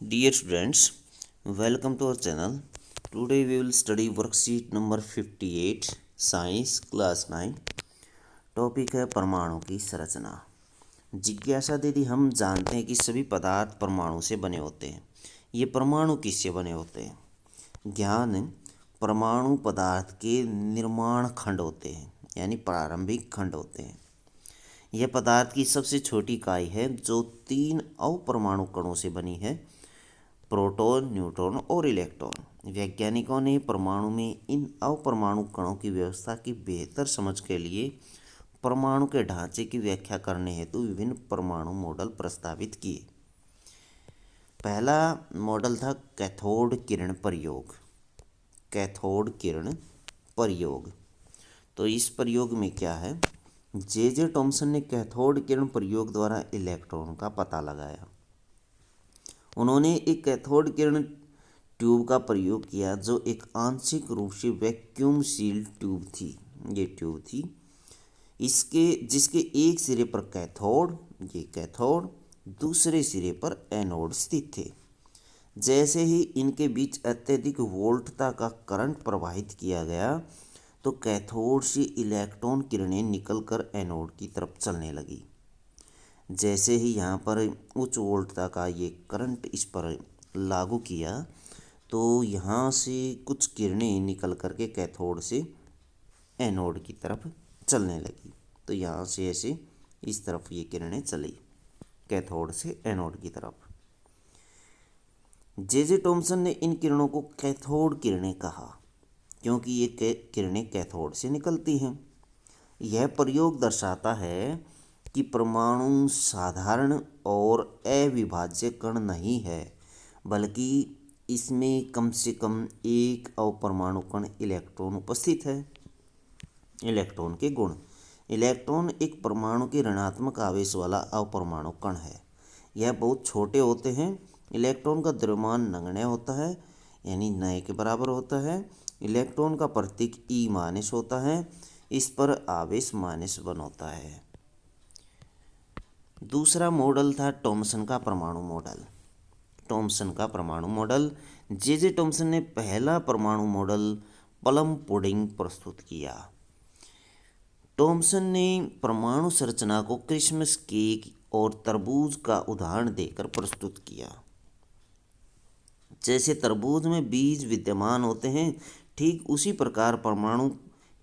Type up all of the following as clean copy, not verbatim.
Dear students, welcome to our channel. Today we will study worksheet number 58, Science Class 9. Topic है परमाणु की संरचना। जिज्ञासा दीदी, हम जानते हैं कि सभी पदार्थ परमाणु से बने होते हैं। ये परमाणु किससे बने होते हैं? ज्ञान, परमाणु पदार्थ के निर्माण खंड होते हैं, यानी प्रारंभिक खंड होते हैं। यह पदार्थ की सबसे छोटी इकाई है जो 3 अपरमाणु कणों से बनी है, प्रोटॉन, न्यूट्रॉन और इलेक्ट्रॉन। वैज्ञानिकों ने परमाणु में इन अपरमाणु कणों की व्यवस्था की बेहतर समझ के लिए परमाणु के ढांचे की व्याख्या करने हेतु विभिन्न परमाणु मॉडल प्रस्तावित किए। पहला मॉडल था कैथोड किरण प्रयोग। कैथोड किरण प्रयोग, तो इस प्रयोग में क्या है, जे टॉमसन ने कैथोड किरण प्रयोग द्वारा इलेक्ट्रॉन का पता लगाया। उन्होंने एक कैथोड किरण ट्यूब का प्रयोग किया जो एक आंशिक रूप से वैक्यूम सील्ड ट्यूब थी। ये ट्यूब थी जिसके एक सिरे पर कैथोड, ये कैथोड, दूसरे सिरे पर एनोड स्थित थे। जैसे ही इनके बीच अत्यधिक वोल्टता का करंट प्रवाहित किया गया तो कैथोड से इलेक्ट्रॉन किरणें निकलकर एनोड की तरफ चलने लगी। जैसे ही यहाँ पर उच्च वोल्टता का ये करंट इस पर लागू किया तो यहाँ से कुछ किरणें निकल कर के कैथोड से एनोड की तरफ चलने लगी। तो यहाँ से ऐसे इस तरफ ये किरणें चली, कैथोड से एनोड की तरफ। जे टॉमसन ने इन किरणों को कैथोड किरणें कहा क्योंकि ये किरणें कैथोड से निकलती हैं। यह प्रयोग दर्शाता है कि परमाणु साधारण और अविभाज्य कण नहीं है, बल्कि इसमें कम से कम एक अपरमाणु कण इलेक्ट्रॉन उपस्थित है। इलेक्ट्रॉन के गुण। इलेक्ट्रॉन एक परमाणु के ऋणात्मक आवेश वाला अपरमाणु कण है। यह बहुत छोटे होते हैं। इलेक्ट्रॉन का द्रव्यमान नगण्य होता है, यानी नए के बराबर होता है। इलेक्ट्रॉन का प्रतीक ई माइनस होता है। इस पर आवेश -1 होता है। दूसरा मॉडल था टॉमसन का परमाणु मॉडल। टॉमसन का परमाणु मॉडल। जे टॉमसन ने पहला परमाणु मॉडल प्लम पुडिंग प्रस्तुत किया। टॉमसन ने परमाणु संरचना को क्रिसमस केक और तरबूज का उदाहरण देकर प्रस्तुत किया। जैसे तरबूज में बीज विद्यमान होते हैं, ठीक उसी प्रकार परमाणु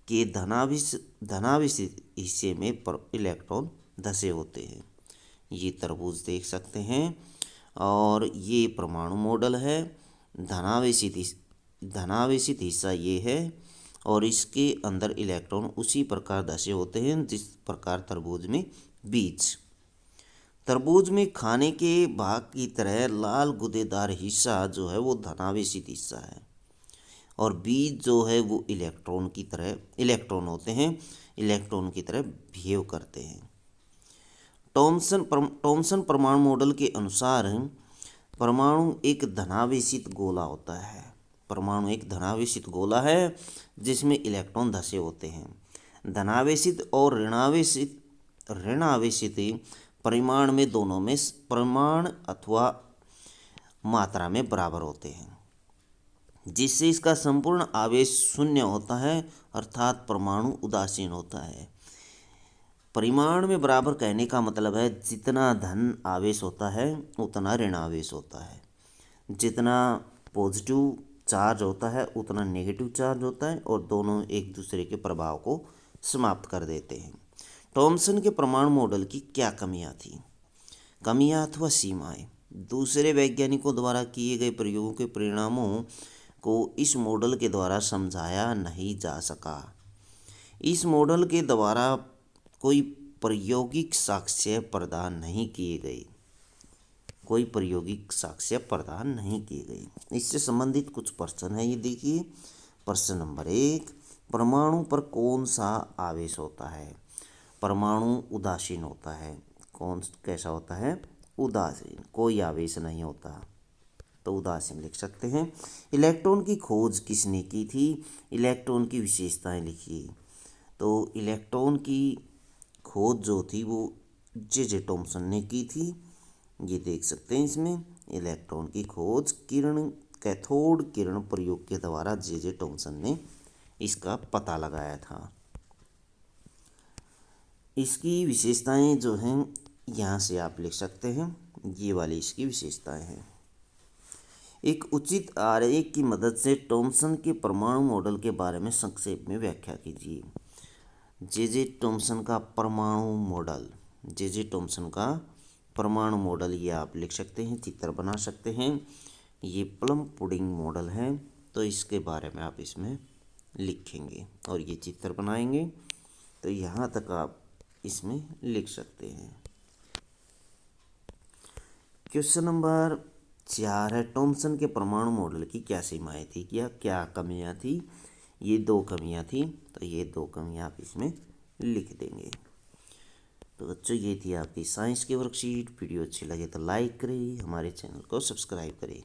के धनावेश हिस्से में इलेक्ट्रॉन धसे होते हैं। ये तरबूज देख सकते हैं और ये परमाणु मॉडल है। धनावेशित हिस्सा ये है और इसके अंदर इलेक्ट्रॉन उसी प्रकार धसे होते हैं जिस प्रकार तरबूज में बीज। तरबूज में खाने के भाग की तरह लाल गुदेदार हिस्सा जो है वो धनावेशित हिस्सा है और बीज जो है वो इलेक्ट्रॉन होते हैं, इलेक्ट्रॉन की तरह बिहेव करते हैं। टॉमसन परमाणु मॉडल के अनुसार परमाणु एक धनावेशित गोला होता है। परमाणु एक धनावेशित गोला है जिसमें इलेक्ट्रॉन धसे होते हैं। धनावेशित और ऋणावेशित परिमाण में दोनों में परिमाण अथवा मात्रा में बराबर होते हैं, जिससे इसका संपूर्ण आवेश शून्य होता है, अर्थात परमाणु उदासीन होता है। परिमाण में बराबर कहने का मतलब है जितना धन आवेश होता है उतना ऋण आवेश होता है, जितना पॉजिटिव चार्ज होता है उतना नेगेटिव चार्ज होता है और दोनों एक दूसरे के प्रभाव को समाप्त कर देते हैं। टॉमसन के परमाणु मॉडल की क्या कमियां थी? कमियां अथवा सीमाएं। दूसरे वैज्ञानिकों द्वारा किए गए प्रयोगों के परिणामों को इस मॉडल के द्वारा समझाया नहीं जा सका। इस मॉडल के द्वारा कोई प्रायोगिक साक्ष्य प्रदान नहीं किए गए। कोई प्रायोगिक साक्ष्य प्रदान नहीं किए गए। इससे संबंधित कुछ प्रश्न है, ये देखिए। प्रश्न नंबर 1, परमाणु पर कौन सा आवेश होता है? परमाणु उदासीन होता है। कैसा होता है? उदासीन, कोई आवेश नहीं होता, तो उदासीन लिख सकते हैं। इलेक्ट्रॉन की खोज किसने की थी? इलेक्ट्रॉन की विशेषताएं लिखिए। तो इलेक्ट्रॉन की खोज जो थी वो जे टॉमसन ने की थी, ये देख सकते हैं इसमें। इलेक्ट्रॉन की खोज कैथोड किरण प्रयोग के द्वारा जे थॉमसन ने इसका पता लगाया था। इसकी विशेषताएं जो हैं यहाँ से आप लिख सकते हैं, ये वाली इसकी विशेषताएं हैं। एक उचित आरेख की मदद से थॉमसन के परमाणु मॉडल के बारे में संक्षेप में व्याख्या कीजिए। जे थॉमसन का परमाणु मॉडल, जे थॉमसन का परमाणु मॉडल ये आप लिख सकते हैं, चित्र बना सकते हैं। ये प्लम पुडिंग मॉडल है, तो इसके बारे में आप इसमें लिखेंगे और ये चित्र बनाएंगे। तो यहाँ तक आप इसमें लिख सकते हैं। क्वेश्चन नंबर 4 है, थॉमसन के परमाणु मॉडल की क्या सीमाएं थी, क्या कमियां थी। ये 2 कमियां थी, तो ये 2 कमियां आप इसमें लिख देंगे। तो बच्चों ये थी आपकी साइंस की वर्कशीट। वीडियो अच्छी लगे तो लाइक करें, हमारे चैनल को सब्सक्राइब करें।